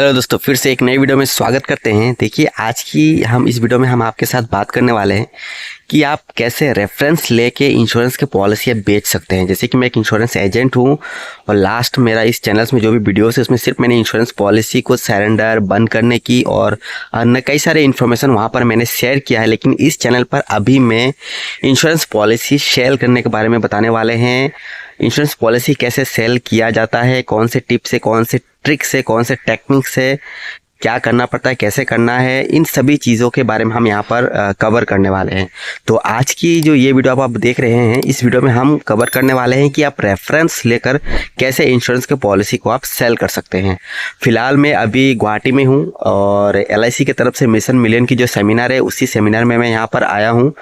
Hello दोस्तों, फिर से एक नई वीडियो में स्वागत करते हैं। देखिए, आज की इस वीडियो में हम आपके साथ बात करने वाले हैं कि आप कैसे रेफरेंस लेके इंश्योरेंस की पॉलिसी बेच सकते हैं। जैसे कि मैं एक इंश्योरेंस एजेंट हूं और लास्ट मेरा इस चैनल्स में जो भी वीडियोस है उसमें सिर्फ मैंने इंश्योरेंस पॉलिसी को सरेंडर बंद करने की और अन्य कई सारे इन्फॉर्मेशन वहां पर मैंने शेयर किया है। लेकिन इस चैनल पर अभी मैं इंश्योरेंस पॉलिसी सेल करने के बारे में बताने वाले हैं। इंश्योरेंस पॉलिसी कैसे सेल किया जाता है, कौन से टिप्स है, कौन से ट्रिक्स है, कौन से टेक्निक्स है, क्या करना पड़ता है, कैसे करना है, इन सभी चीज़ों के बारे में हम यहाँ पर कवर करने वाले हैं। तो आज की जो ये वीडियो आप देख रहे हैं, इस वीडियो में हम कवर करने वाले हैं कि आप रेफरेंस लेकर कैसे इंश्योरेंस के पॉलिसी को आप सेल कर सकते हैं। फिलहाल मैं अभी गुवाहाटी में हूँ और LIC की तरफ से मिशन मिलियन की जो सेमिनार है उसी सेमिनार में मैं यहाँ पर आया हूँ।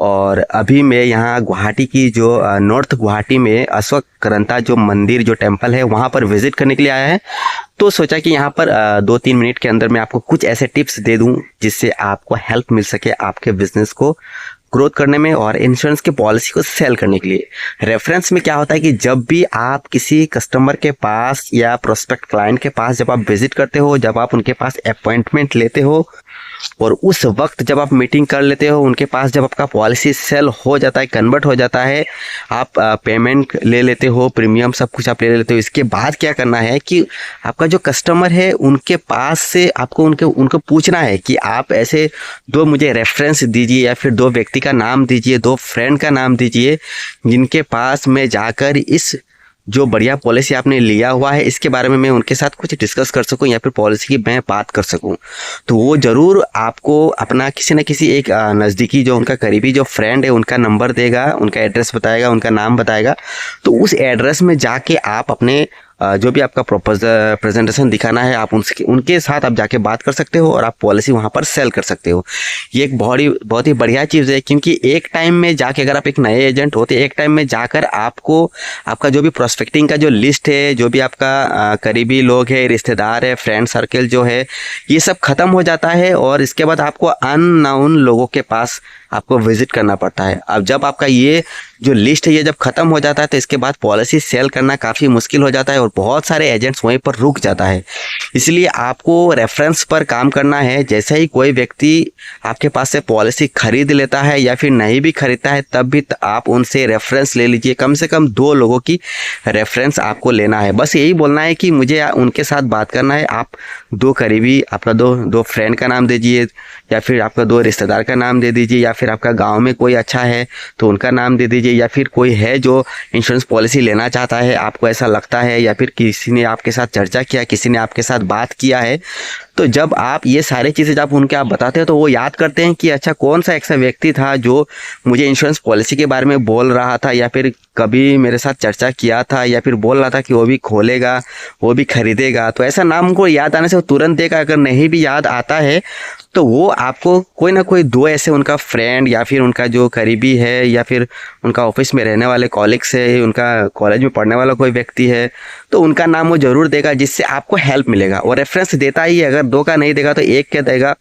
और अभी मैं यहाँ गुवाहाटी की जो नॉर्थ गुवाहाटी में अशोक करंता जो मंदिर जो टेम्पल है वहाँ पर विजिट करने के लिए आया है। तो सोचा कि यहाँ पर 2-3 मिनट के अंदर मैं आपको कुछ ऐसे टिप्स दे दूँ जिससे आपको हेल्प मिल सके आपके बिजनेस को ग्रोथ करने में और इंश्योरेंस की पॉलिसी को सेल करने के लिए। रेफरेंस में क्या होता है कि जब भी आप किसी कस्टमर के पास या प्रोस्पेक्ट क्लाइंट के पास जब आप विजिट करते हो, जब आप उनके पास अपॉइंटमेंट लेते हो और उस वक्त जब आप मीटिंग कर लेते हो उनके पास, जब आपका पॉलिसी सेल हो जाता है, कन्वर्ट हो जाता है, आप पेमेंट ले लेते हो, प्रीमियम सब कुछ आप ले लेते हो, इसके बाद क्या करना है कि आपका जो कस्टमर है उनके पास से आपको उनको पूछना है कि आप ऐसे दो मुझे रेफरेंस दीजिए या फिर दो व्यक्ति का नाम दीजिए, दो फ्रेंड का नाम दीजिए जिनके पास मैं जाकर इस जो बढ़िया पॉलिसी आपने लिया हुआ है इसके बारे में मैं उनके साथ कुछ डिस्कस कर सकूं या फिर पॉलिसी की मैं बात कर सकूं। तो वो ज़रूर आपको अपना किसी न किसी एक नज़दीकी जो उनका करीबी जो फ्रेंड है उनका नंबर देगा, उनका एड्रेस बताएगा, उनका नाम बताएगा। तो उस एड्रेस में जाके आप अपने जो भी आपका प्रपोजल प्रेजेंटेशन दिखाना है आप उनके साथ आप जाके बात कर सकते हो और आप पॉलिसी वहाँ पर सेल कर सकते हो। ये एक बहुत ही बढ़िया चीज़ है, क्योंकि एक टाइम में जाके अगर आप एक नए एजेंट होते, एक टाइम में जाकर आपको आपका जो भी प्रोस्पेक्टिंग का जो लिस्ट है, जो भी आपका करीबी लोग है, रिश्तेदार है, फ्रेंड सर्कल जो है, ये सब खत्म हो जाता है और इसके बाद आपको अननोन लोगों के पास आपको विजिट करना पड़ता है। अब जब आपका ये जो लिस्ट है ये जब खत्म हो जाता है तो इसके बाद पॉलिसी सेल करना काफ़ी मुश्किल हो जाता है और बहुत सारे एजेंट्स वहीं पर रुक जाता है। इसलिए आपको रेफरेंस पर काम करना है। जैसे ही कोई व्यक्ति आपके पास से पॉलिसी खरीद लेता है या फिर नहीं भी खरीदता है तब भी आप उनसे रेफरेंस ले लीजिए। कम से कम 2 लोगों की रेफरेंस आपको लेना है। बस यही बोलना है कि मुझे उनके साथ बात करना है। आप 2 करीबी, आपका दो फ्रेंड का नाम दीजिए या फिर आपका 2 रिश्तेदार का नाम दे दीजिए या फिर आपका गांव में कोई अच्छा है तो उनका नाम दे दीजिए या फिर कोई है जो इंश्योरेंस पॉलिसी लेना चाहता है, आपको ऐसा लगता है या फिर किसी ने आपके साथ चर्चा किया, किसी ने आपके साथ बात किया है। तो जब आप ये सारी चीज़ें जब उनके आप बताते हो तो वो याद करते हैं कि अच्छा कौन सा ऐसा व्यक्ति था जो मुझे इंश्योरेंस पॉलिसी के बारे में बोल रहा था या फिर कभी मेरे साथ चर्चा किया था या फिर बोल रहा था कि वो भी खोलेगा, वो भी खरीदेगा। तो ऐसा नाम उनको याद आने से वो तुरंत देगा। अगर नहीं भी याद आता है तो वो आपको कोई ना कोई 2 ऐसे उनका फ्रेंड या फिर उनका जो करीबी है या फिर उनका ऑफिस में रहने वाले कॉलिग्स है, उनका कॉलेज में पढ़ने वाला कोई व्यक्ति है, तो उनका नाम वो ज़रूर देगा जिससे आपको हेल्प मिलेगा। और रेफरेंस देता ही है, अगर 2 का नहीं देगा तो 1 का देगा,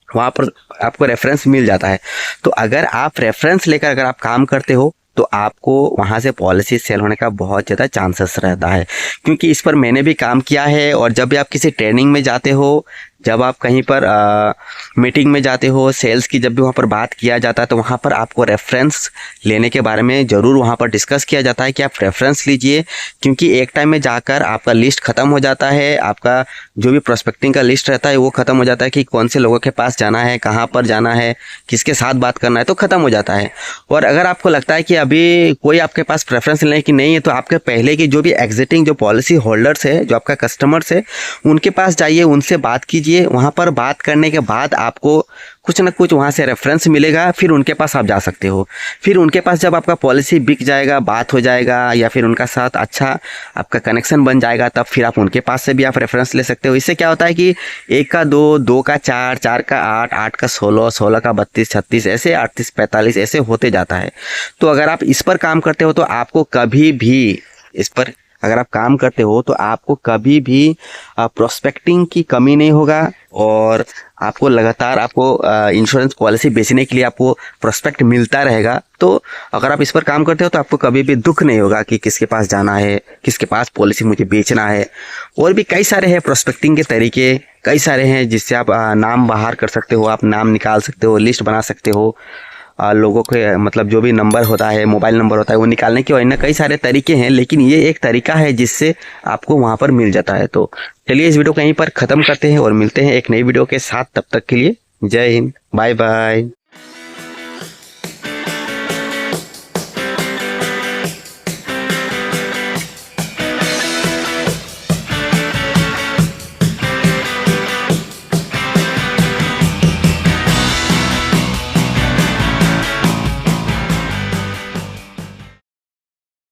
वहाँ पर आपको रेफरेंस मिल जाता है। तो अगर आप रेफरेंस लेकर अगर आप काम करते हो तो आपको वहाँ से पॉलिसी सेल होने का बहुत ज़्यादा चांसेस रहता है, क्योंकि इस पर मैंने भी काम किया है। और जब भी आप किसी ट्रेनिंग में जाते हो, जब आप कहीं पर मीटिंग में जाते हो, सेल्स की जब भी वहाँ पर बात किया जाता है तो वहाँ पर आपको रेफरेंस लेने के बारे में ज़रूर वहाँ पर डिस्कस किया जाता है कि आप रेफरेंस लीजिए, क्योंकि एक टाइम में जाकर आपका लिस्ट ख़त्म हो जाता है। आपका जो भी प्रोस्पेक्टिंग का लिस्ट रहता है वो ख़त्म हो जाता है कि कौन से लोगों के पास जाना है, कहाँ पर जाना है, किसके साथ बात करना है, तो ख़त्म हो जाता है। और अगर आपको लगता है कि अभी कोई आपके पास प्रेफरेंस लेने की नहीं है तो आपके पहले की जो भी एग्जिटिंग जो पॉलिसी होल्डर्स है, जो आपका कस्टमर्स है, उनके पास जाइए, उनसे बात कीजिए। वहाँ पर बात करने के बाद आपको कुछ ना कुछ वहाँ से रेफरेंस मिलेगा, फिर उनके पास आप जा सकते हो। फिर उनके पास जब आपका पॉलिसी बिक जाएगा, बात हो जाएगा या फिर उनका साथ अच्छा आपका कनेक्शन बन जाएगा, तब फिर आप उनके पास से भी आप रेफरेंस ले सकते हो। इससे क्या होता है कि 1 का 2, 2 का 4, 4 का 8, 8 का 16, 16 का 32, 36 ऐसे 38, 45 ऐसे होते जाता है। तो अगर आप इस पर काम करते हो तो आपको कभी भी इस पर अगर आप काम करते हो तो आपको कभी भी प्रोस्पेक्टिंग की कमी नहीं होगा और आपको लगातार आपको इंश्योरेंस पॉलिसी बेचने के लिए आपको प्रोस्पेक्ट मिलता रहेगा। तो अगर आप इस पर काम करते हो तो आपको कभी भी दुख नहीं होगा कि किसके पास जाना है, किसके पास पॉलिसी मुझे बेचना है। और भी कई सारे हैं प्रोस्पेक्टिंग के तरीके, कई सारे हैं जिससे आप नाम बाहर कर सकते हो, आप नाम निकाल सकते हो, लिस्ट बना सकते हो लोगों के, मतलब जो भी नंबर होता है, मोबाइल नंबर होता है, वो निकालने के वजह कई सारे तरीके हैं, लेकिन ये एक तरीका है जिससे आपको वहाँ पर मिल जाता है। तो चलिए इस वीडियो को यहीं पर ख़त्म करते हैं और मिलते हैं एक नई वीडियो के साथ। तब तक के लिए जय हिंद, बाय बाय।